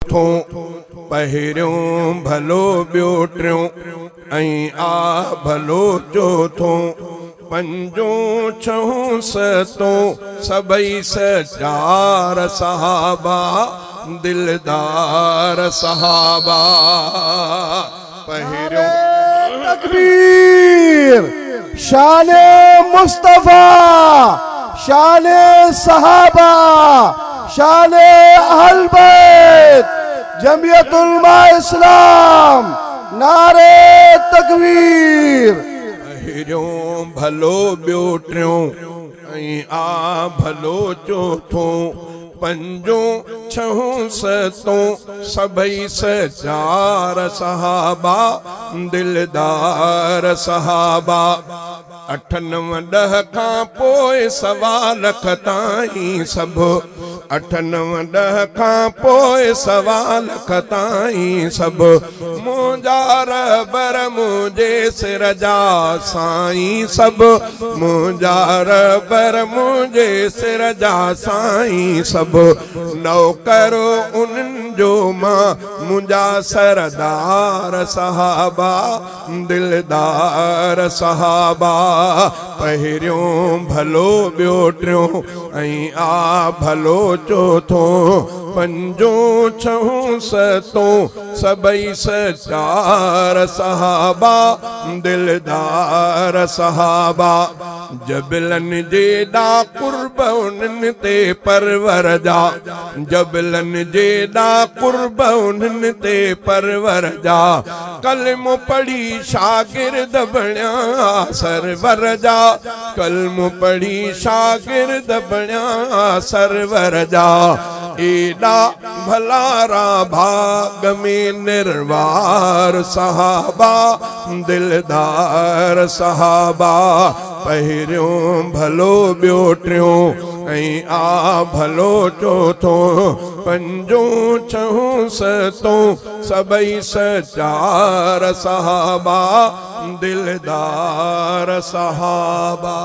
चौथों पहिरियों भलो ॿियो टियों ऐं आ भलो चौथों पंजों छहों सतों सबई सचार सहाबा दिलदार सहाबा। पहिरियों तकबीर शाने मुस्तफा शाने सहाबा शाने अहल बैत जमियतुल उलमा इस्लाम नारे तकबीर। पहिरियों भलो ॿियो टियों ऐं आ भलो चौथों पंजों छहों सतों सबई सचार सहाबा दिलदार सहाबा। 8 9 10 खां पोइ सवा लख ताईं सभु 8 9 10 खां पोइ सवा लख ताईं सभु मुंहिंजा रबर मुंहिंजे सिर जा साईं सभु मुंहिंजा रबर मुंहिंजे सिर जा साईं सभु नौकर उन्हनि जो मां मुंहिंजा सरदार सहाबा दिलदार सहाबा। पहिरियों भलो ॿियो टियों ऐं आ भलो चौथों पंजों छहों सतों सबई सचार सहाबा दिलदार सहाबा। जबलन जेॾा कुर्ब उन्हनि ते परवर जा जबलन जेॾा कुर्ब उन्हनि ते परवर जा कलमो पढ़ी शागिर्द बणिया सरवर जा कलमो पढ़ी शागिर्द बणिया सरवर जा। एॾा भलारा भाग में निर्वार सहाबा दिलदार सहाबा। पहिरियों भलो ॿियो टियों ऐं आ भलो चौथों पंजों छहों सतों सबई सचार सहाबा दिलदार सहाबा।